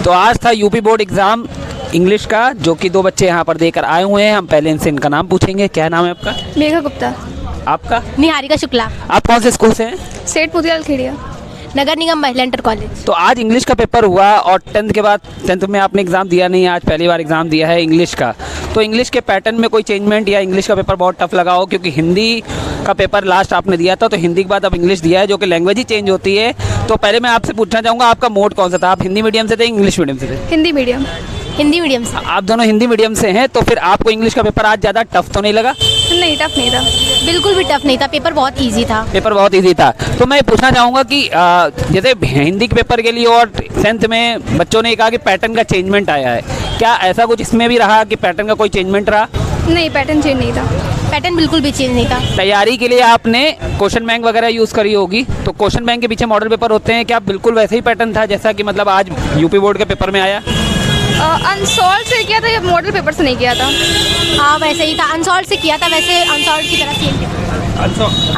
तो आज था यूपी बोर्ड एग्ज़ाम इंग्लिश का, जो कि दो बच्चे यहाँ पर देकर आए हुए हैं। हम पहले इनसे इनका नाम पूछेंगे। क्या नाम है आपका? मेघा गुप्ता। आपका? निहारिका शुक्ला। आप कौन से स्कूल से हैं? सेठ मोतीलाल खेड़िया। नगर निगम महिला इंटर कॉलेज। तो आज इंग्लिश का पेपर हुआ और 10th के बाद 10th में आपने एग्ज़ाम दिया नहीं, आज पहली बार एग्ज़ाम दिया है इंग्लिश का। तो इंग्लिश के पैटर्न में कोई चेंजमेंट या इंग्लिश का पेपर बहुत टफ लगा हो? क्योंकि हिंदी का पेपर लास्ट आपने दिया था, तो हिंदी के बाद अब इंग्लिश दिया है, जो कि लैंग्वेज ही चेंज होती है। तो पहले मैं आपसे पूछना चाहूँगा, आपका मोड कौन सा था? आप हिंदी मीडियम से थे, इंग्लिश मीडियम से थे? हिंदी मीडियम। हिंदी मीडियम से। आप दोनों हिंदी मीडियम से हैं, तो फिर आपको इंग्लिश का पेपर आज ज़्यादा टफ तो नहीं लगा? नहीं, टफ नहीं था। बिल्कुल भी टफ नहीं था, पेपर बहुत इजी था। पेपर बहुत इजी था। तो मैं पूछना चाहूँगा कि जैसे हिंदी के पेपर के लिए और 10th में बच्चों ने कहा कि पैटर्न का चेंजमेंट आया है, क्या ऐसा कुछ इसमें भी रहा कि पैटर्न का कोई चेंजमेंट रहा? नहीं, पैटर्न चेंज नहीं था। पैटर्न बिल्कुल भी चेंज नहीं था। तैयारी के लिए आपने क्वेश्चन बैंक वगैरह यूज़ करी होगी, तो क्वेश्चन बैंक के पीछे मॉडल पेपर होते हैं, क्या बिल्कुल वैसे ही पैटर्न था जैसा कि मतलब आज यूपी बोर्ड के पेपर में आया? अनसॉल्व से किया था या मॉडल पेपर से नहीं किया था? हाँ वैसे ही था, अनसॉल्व से किया था, वैसे अनसॉल्व की तरह सेम पेपर।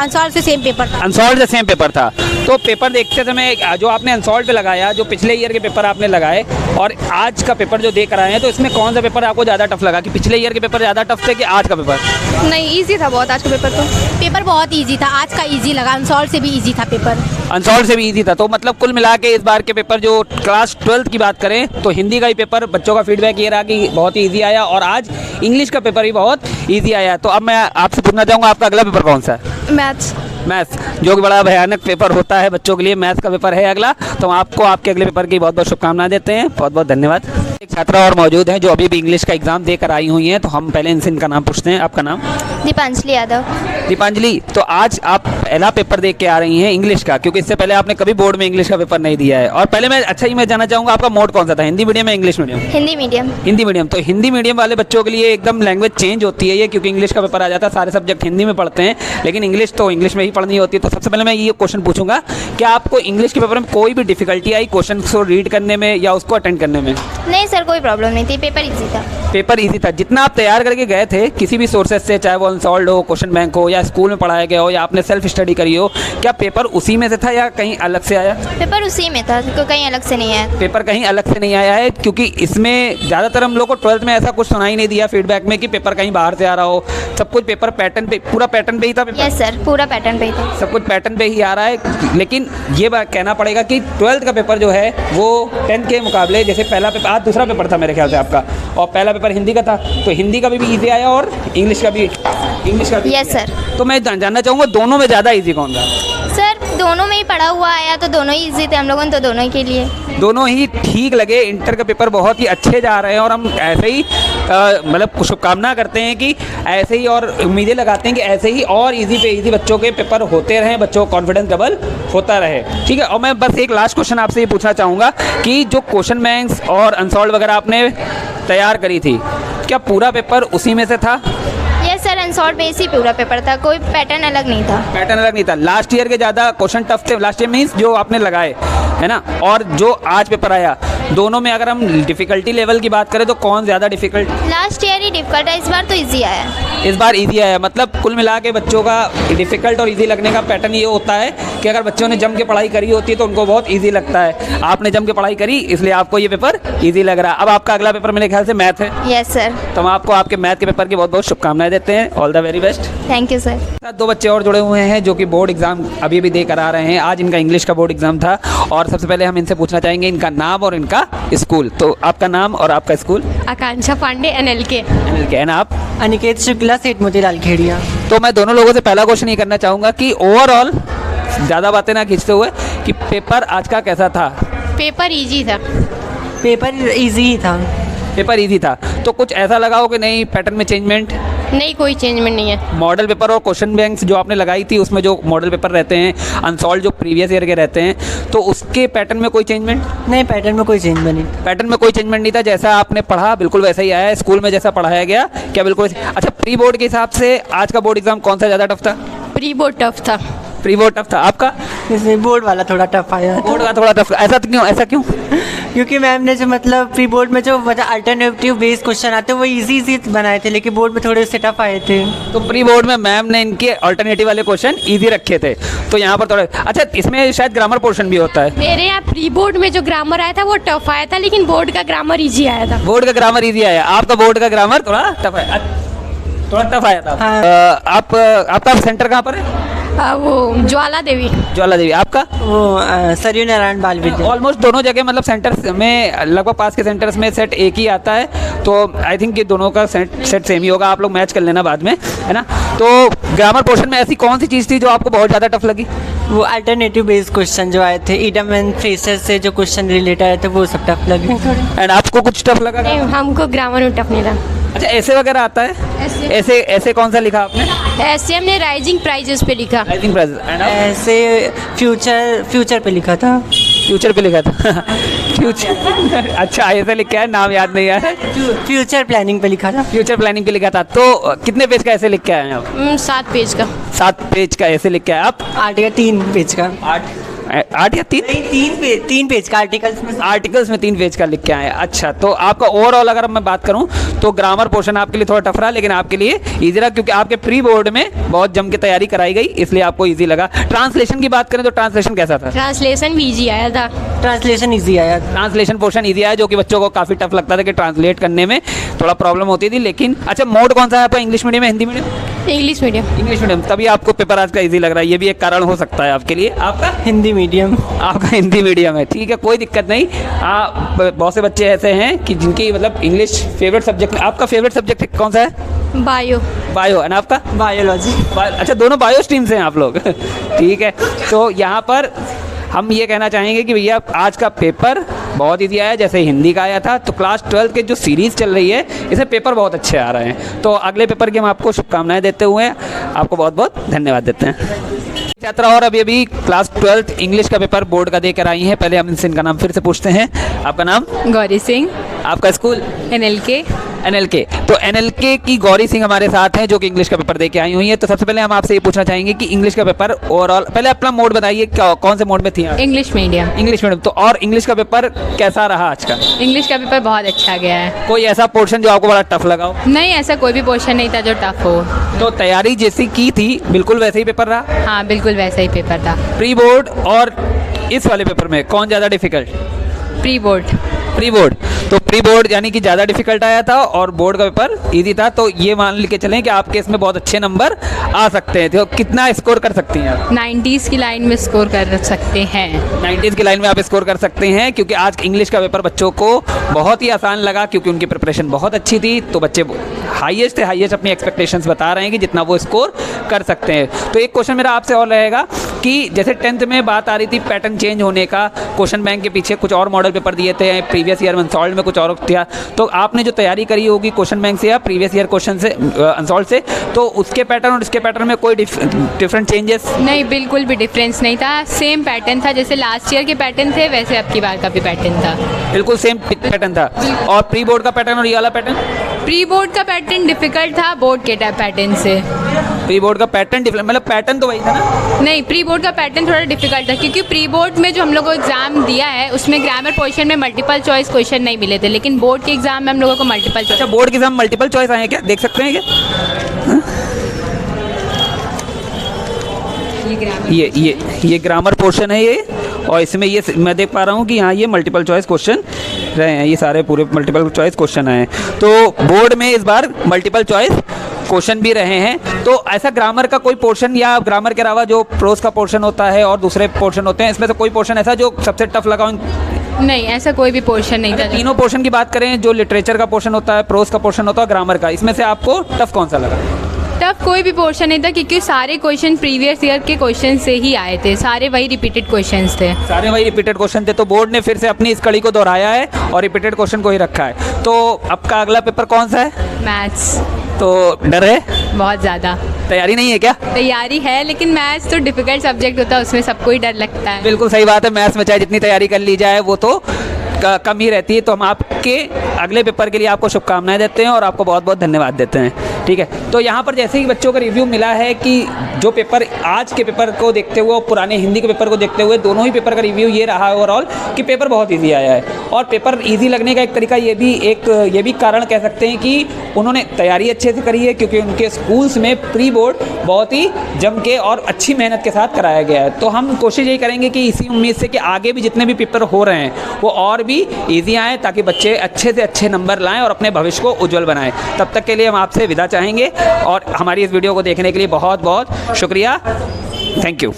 अनसॉल्व से सेम पेपर था। अनसॉल्व से सेम पेपर था। तो पेपर देखते समय जो आपने अनसॉल्व पे लगाया, जो पिछले ईयर के पेपर आपने लगाए और आज का पेपर जो देकर आए हैं, तो इसमें कौन सा पेपर आपको ज़्यादा टफ लगा? कि पिछले ईयर के पेपर ज़्यादा टफ थे कि आज का पेपर? नहीं, इजी था बहुत आज का पेपर। तो पेपर बहुत इजी था, आज का इजी लगा, अनसॉल्व से भी इजी था पेपर। अनसॉल्व से भी इजी था। तो मतलब कुल मिला के इस बार के पेपर जो क्लास 12th की बात करें, तो हिंदी का ही पेपर बच्चों का फीडबैक ये रहा कि बहुत ही ईजी आया, और आज इंग्लिश का पेपर भी बहुत ईजी आया। तो अब मैं आपसे पूछना चाहूँगा, आपका अगला पेपर कौन सा है? मैथ्स। मैथ्स, जो कि बड़ा भयानक पेपर होता है बच्चों के लिए। मैथ्स का पेपर है अगला, तो हम आपको आपके अगले पेपर की बहुत बहुत शुभकामनाएं देते हैं। बहुत बहुत धन्यवाद। एक छात्रा और मौजूद हैं जो अभी भी इंग्लिश का एग्जाम देकर आई हुई हैं, तो हम पहले इनसे इनका नाम पूछते हैं। आपका नाम? दीपांजलि यादव। दीपांजलि, तो आज आप पहला पेपर देख के आ रही हैं इंग्लिश का, क्योंकि इससे पहले आपने कभी बोर्ड में इंग्लिश का पेपर नहीं दिया है। और पहले मैं जानना चाहूँगा, आपका मोड कौन सा था? हिंदी मीडियम या English medium? Hindi medium. Hindi medium. तो हिंदी मीडियम वाले बच्चों के लिए एकदम लैंग्वेज चेंज होती है ये, क्योंकि इंग्लिश का पेपर आ जाता है, सारे सब्जेक्ट हिंदी में पढ़ते हैं, लेकिन इंग्लिश तो इंग्लिश में ही पढ़नी होती है। तो सबसे पहले मैं ये क्वेश्चन पूछूंगा, क्या आपको इंग्लिश के पेपर में कोई भी डिफिकल्टी आई क्वेश्चन को रीड करने में या उसको अटेंड करने में? नहीं सर, कोई प्रॉब्लम नहीं थी, पेपर इजी था। पेपर इजी था। जितना आप तैयार करके गए थे किसी भी सोर्सेज से, चाहे वो अनसॉल्व हो, क्वेश्चन बैंक हो, या स्कूल में पढ़ाया गया हो, या आपने सेल्फ स्टडी करी हो, क्या पेपर उसी में से था या कहीं अलग से आया? पेपर उसी में था, तो कहीं अलग से नहीं आया। पेपर कहीं अलग से नहीं आया है, क्योंकि इसमें ज़्यादातर हम लोग को 12th में ऐसा कुछ सुनाई नहीं दिया फीडबैक में कि पेपर कहीं बाहर से आ रहा हो। सब कुछ पेपर पैटर्न पे, पूरा पैटर्न पे ही था पेपर? यस सर, पूरा पैटर्न पे ही था। सब कुछ पैटर्न पे ही आ रहा है। लेकिन ये बात कहना पड़ेगा कि 12th का पेपर जो है वो 10th के मुकाबले, जैसे पहला पेपर, आज दूसरा पेपर था मेरे ख्याल से आपका, और पहला पेपर हिंदी का था, तो हिंदी का भी ईजी आया और इंग्लिश का भी यस सर। तो मैं जानना चाहूँगा, दोनों में ज़्यादा ईजी कौन था? सर दोनों में ही पढ़ा हुआ आया, तो दोनों ही इजी थे हम लोगों ने, तो दोनों ही के लिए दोनों ही ठीक लगे। इंटर का पेपर बहुत ही अच्छे जा रहे हैं, और हम ऐसे ही मतलब शुभकामना करते हैं कि ऐसे ही, और उम्मीदें लगाते हैं कि ऐसे ही और इजी पे इजी बच्चों के पेपर होते रहें, बच्चों को कॉन्फिडेंस डबल होता रहे। ठीक है। और मैं बस एक लास्ट क्वेश्चन आपसे ये पूछना चाहूँगा कि जो क्वेश्चन बैंक्स और अनसॉल्व वगैरह आपने तैयार करी थी, क्या पूरा पेपर उसी में से था? यस सर, अनसॉल्व बेस ही पूरा पेपर था, कोई पैटर्न अलग नहीं था। पैटर्न अलग नहीं था। लास्ट ईयर के ज़्यादा क्वेश्चन टफ थे? लास्ट ईयर मीन्स जो आपने लगाए, है ना, और जो आज पेपर आया, दोनों में अगर हम डिफ़िकल्टी लेवल की बात करें तो कौन ज़्यादा डिफ़िकल्ट? लास्ट ईयर ही डिफिकल्ट है, इस बार तो इजी आया। इस बार इजी आया। मतलब कुल मिला के बच्चों का डिफ़िकल्ट और इजी लगने का पैटर्न ये होता है कि अगर बच्चों ने जम के पढ़ाई करी होती है तो उनको बहुत इजी लगता है। आपने जम के पढ़ाई करी, इसलिए आपको ये पेपर इजी लग रहा है। अब आपका अगला पेपर मेरे ख्याल से मैथ है। Yes sir. तो हम आपको आपके मैथ के पेपर की बहुत बहुत शुभकामनाएं देते हैं। All the very best. Thank you sir. दो बच्चे और जुड़े हुए हैं जो कि बोर्ड एग्जाम अभी भी देकर आ रहे हैं। आज इनका इंग्लिश का बोर्ड एग्जाम था, और सबसे पहले हम इनसे पूछना चाहेंगे इनका नाम और इनका स्कूल। तो आपका नाम और आपका स्कूल? आकांक्षा पांडे, NLK। है ना आप? अनिकेत शुक्ला, सेठ मोतीलाल खेड़िया। तो मैं दोनों लोगों से पहला क्वेश्चन ये करना चाहूँगा कि ओवरऑल, ज़्यादा बातें ना खींचते हुए, कि पेपर आज का कैसा था? पेपर इजी था। पेपर इजी ही था। पेपर इजी था। तो कुछ ऐसा लगा हो कि नहीं पैटर्न में चेंजमेंट? नहीं, कोई चेंजमेंट नहीं है। मॉडल पेपर और क्वेश्चन बैंक्स जो आपने लगाई थी, उसमें जो मॉडल पेपर रहते हैं, अनसॉल्व जो प्रीवियस ईयर के रहते हैं, तो उसके पैटर्न में कोई चेंजमेंट? नहीं, पैटर्न में कोई चेंज नहीं। पैटर्न में कोई चेंजमेंट नहीं था। जैसा आपने पढ़ा बिल्कुल वैसा ही आया है, स्कूल में जैसा पढ़ाया गया क्या बिल्कुल? अच्छा, प्री बोर्ड के हिसाब से आज का बोर्ड एग्जाम कौन सा ज़्यादा टफ था? प्री बोर्ड टफ था। प्री बोर्ड टफ था आपका? इसमें बोर्ड वाला थोड़ा टफ आया था। बोर्ड का थोड़ा टफ, ऐसा क्यों? क्योंकि मैम ने जो मतलब प्री बोर्ड में जो मतलब अल्टरनेटिव बेस्ड क्वेश्चन आते हैं वो इजी बनाए थे, लेकिन बोर्ड में थोड़े से टफ आए थे। तो प्री बोर्ड में मैम ने इनके अल्टरनेटिव वाले क्वेश्चन इजी रखे थे, तो यहाँ पर थोड़ा अच्छा, इसमें शायद ग्रामर पोर्शन भी होता है। मेरे यहाँ प्री बोर्ड में जो ग्रामर आया था वो टफ आया था, लेकिन बोर्ड का ग्रामर इजी आया था। बोर्ड का ग्रामर इजी आया, आपका बोर्ड का ग्रामर थोड़ा टफ है, थोड़ा टफ आया था। हाँ। आपका सेंटर कहाँ पर है? वो ज्वाला देवी। ज्वाला देवी। आपका? वो सरयू नारायण बाल विद्यालय। ऑलमोस्ट दोनों जगह मतलब सेंटर्स में लगभग पास के सेंटर्स में सेट एक ही आता है, तो आई थिंक ये दोनों का सेट सेम ही होगा, आप लोग मैच कर लेना बाद में, है ना। तो ग्रामर पोर्शन में ऐसी कौन सी चीज़ थी जो आपको बहुत ज़्यादा टफ लगी? वो अल्टरनेटिव बेस्ड क्वेश्चन जो आए थे, इडम एंड फ्रेजर से जो क्वेश्चन रिलेटेड आए थे वो सब टफ लगे थोड़े। एंड आपको कुछ टफ लगा? नहीं, हमको ग्रामर में टफ नहीं था। अच्छा, ऐसे वगैरह आता है? ऐसे कौन सा लिखा आपने? ऐसे हमने राइजिंग प्राइजेस पे लिखा। Rising price. ऐसे फ्यूचर पे लिखा था। फ्यूचर पे लिखा था। फ्यूचर, अच्छा ऐसे लिखा है, नाम याद नहीं आया। फ्यूचर प्लानिंग पे लिखा था। फ्यूचर प्लानिंग पे लिखा था। तो कितने पेज का ऐसे लिख के आए हैं आप? 7 पेज का। 7 पेज का ऐसे लिख के आए आप? 8 या 3 पेज का। 8 या 3? नहीं, 3 पेज का आर्टिकल्स में 3 पेज का लिख के आए। अच्छा, तो आपका ओवरऑल अगर मैं बात करूं तो ग्रामर पोर्शन आपके लिए थोड़ा टफ रहा, लेकिन आपके लिए इजी रहा क्योंकि आपके प्री बोर्ड में बहुत जम के तैयारी कराई गई, इसलिए आपको इजी लगा। ट्रांसलेशन की बात करें तो ट्रांसलेशन कैसा था? ट्रांसलेशन भी इजी आया था। ट्रांसलेशन इजी आया। ट्रांसलेशन पोर्शन इजी आया, जो कि बच्चों को काफ़ी टफ लगता था कि ट्रांसलेट करने में थोड़ा प्रॉब्लम होती थी, लेकिन अच्छा मोड कौन सा है आपका? इंग्लिश मीडियम है, Hindi medium? English medium. English medium, तभी आपको पेपर आज का इजी लग रहा है, ये भी एक कारण हो सकता है आपके लिए। आपका? हिंदी मीडियम। आपका हिंदी मीडियम है, ठीक है, कोई दिक्कत नहीं। बहुत से बच्चे ऐसे हैं कि जिनकी मतलब इंग्लिश फेवरेट सब्जेक्ट। आपका फेवरेट सब्जेक्ट कौन सा है? बायो। बायो। एंड आपका? बायोलॉजी। अच्छा, दोनों बायो स्ट्रीम से हैं आप लोग। ठीक है, तो यहाँ पर हम ये कहना चाहेंगे कि भैया आज का पेपर बहुत इजी आया, जैसे हिंदी का आया था। तो क्लास 12 के जो सीरीज़ चल रही है इसमें पेपर बहुत अच्छे आ रहे हैं, तो अगले पेपर की हम आपको शुभकामनाएं देते हुए आपको बहुत बहुत धन्यवाद देते हैं। छात्रा और अभी क्लास 12 इंग्लिश का पेपर बोर्ड का देकर आई हैं। पहले हम इनसे इनका नाम फिर से पूछते हैं। आपका नाम? गौरी सिंह। आपका स्कूल? NLK। NLK। तो NLK की गौरी सिंह हमारे साथ हैं जो कि इंग्लिश का पेपर दे के आई हुई है। तो सबसे पहले हम आपसे ये पूछना चाहेंगे कि इंग्लिश का पेपर ओवरऑल, पहले अपना मोड बताइए, कौन से मोड में थी आप? English medium. English medium. तो और इंग्लिश का पेपर कैसा रहा आज का? इंग्लिश का पेपर बहुत अच्छा गया है। कोई ऐसा पोर्शन जो आपको बड़ा टफ लगा हो? नहीं, ऐसा कोई भी पोर्शन नहीं था जो टफ हो। तो तैयारी जैसी की थी बिल्कुल वैसे ही पेपर रहा? हाँ, बिल्कुल वैसा ही पेपर था। प्री बोर्ड और इस वाले पेपर में कौन ज़्यादा difficult? Pre board. Pre board. तो प्री बोर्ड यानी कि ज़्यादा डिफिकल्ट आया था और बोर्ड का पेपर इजी था, तो ये मान के चलें कि आपके इसमें बहुत अच्छे नंबर आ सकते हैं। तो कितना स्कोर कर सकती हैं आप? 90s की लाइन में स्कोर कर सकते हैं। 90s की लाइन में आप स्कोर कर सकते हैं, क्योंकि आज इंग्लिश का पेपर बच्चों को बहुत ही आसान लगा क्योंकि उनकी प्रिपरेशन बहुत अच्छी थी। तो बच्चे हाईएस्ट से हाईएस्ट अपनी एक्सपेक्टेशंस बता रहे हैं कि जितना वो स्कोर कर सकते हैं। तो एक क्वेश्चन मेरा आपसे और रहेगा कि जैसे 10th में बात आ रही थी पैटर्न चेंज होने का, क्वेश्चन बैंक के पीछे कुछ और मॉडल पेपर दिए थे, प्रीवियस ईयर में अनसॉल्व में कुछ और था, तो आपने जो तैयारी करी होगी क्वेश्चन बैंक से या प्रीवियस ईयर क्वेश्चन से अनसॉल्व से, तो उसके पैटर्न और इसके पैटर्न में कोई डिफरेंट चेंजेस? नहीं, बिल्कुल भी डिफरेंस नहीं था। सेम पैटर्न था, जैसे लास्ट ईयर के पैटर्न थे वैसे अब की बार का भी पैटर्न था। बिल्कुल सेम पैटर्न था। और प्री बोर्ड का पैटर्न और ये वाला पैटर्न? प्री बोर्ड का पैटर्न डिफिकल्ट था बोर्ड के पैटर्न से। प्री बोर्ड का पैटर्न मतलब पैटर्न तो वही था ना? नहीं, प्री बोर्ड का पैटर्न थोड़ा डिफिकल्ट था क्योंकि प्री बोर्ड में जो हम लोग को एग्जाम दिया है उसमें ग्रामर पोर्शन में मल्टीपल चॉइस क्वेश्चन नहीं मिले थे, लेकिन बोर्ड के एग्जाम में हम लोगों को मल्टीपल चॉइस। अच्छा, बोर्ड के एग्जाम मल्टीपल चॉइस आए हैं क्या? देख सकते हैं क्या? ये ग्रामर पोर्शन है ये, और इसमें ये मैं देख पा रहा हूँ कि यहाँ ये मल्टीपल चॉइस क्वेश्चन रहे हैं, ये सारे पूरे मल्टीपल चॉइस क्वेश्चन आए हैं। तो बोर्ड में इस बार मल्टीपल चॉइस क्वेश्चन भी रहे हैं। तो ऐसा ग्रामर का कोई पोर्शन या ग्रामर के अलावा जो प्रोज का पोर्शन होता है और दूसरे पोर्शन होते हैं, इसमें से कोई पोर्शन ऐसा जो सबसे टफ लगा हो? नहीं, ऐसा कोई भी पोर्शन नहीं था। तीनों पोर्शन की बात करें, जो लिटरेचर का पोर्शन होता है, प्रोज का पोर्शन होता है, ग्रामर का, इसमें से आपको टफ कौन सा लगा? टफ कोई भी पोर्शन नहीं था क्योंकि सारे क्वेश्चन प्रीवियस ईयर के क्वेश्चन से ही आए थे, सारे वही रिपीटेड क्वेश्चंस थे। सारे वही रिपीटेड क्वेश्चन थे, तो बोर्ड ने फिर से अपनी इस कड़ी को दोहराया है और रिपीटेड क्वेश्चन को ही रखा है। तो आपका अगला पेपर कौन सा है? मैथ्स। तो डर है? बहुत ज़्यादा। तैयारी नहीं है क्या? तैयारी है, लेकिन मैथ्स तो डिफिकल्ट सब्जेक्ट होता है, उसमें सबको ही डर लगता है। बिल्कुल सही बात है, मैथ्स में चाहे जितनी तैयारी कर ली जाए वो तो कम ही रहती है। तो हम आपके अगले पेपर के लिए आपको शुभकामनाएं देते हैं और आपको बहुत बहुत धन्यवाद देते हैं। ठीक है, तो यहाँ पर जैसे ही बच्चों का रिव्यू मिला है कि जो पेपर आज के पेपर को देखते हुए और पुराने हिंदी के पेपर को देखते हुए दोनों ही पेपर का रिव्यू ये रहा है ओवरऑल कि पेपर बहुत ईजी आया है। और पेपर ईजी लगने का एक तरीका ये भी कारण कह सकते हैं कि उन्होंने तैयारी अच्छे से करी है, क्योंकि उनके स्कूल्स में प्री बोर्ड बहुत ही जम के और अच्छी मेहनत के साथ कराया गया है। तो हम कोशिश यही करेंगे कि इसी उम्मीद से कि आगे भी जितने भी पेपर हो रहे हैं वो और भी ईजी आएँ, ताकि बच्चे अच्छे से अच्छे नंबर लाएँ और अपने भविष्य को उज्जवल बनाएं। तब तक के लिए हम आपसे विदा चाहेंगे और हमारी इस वीडियो को देखने के लिए बहुत बहुत शुक्रिया। Thank you.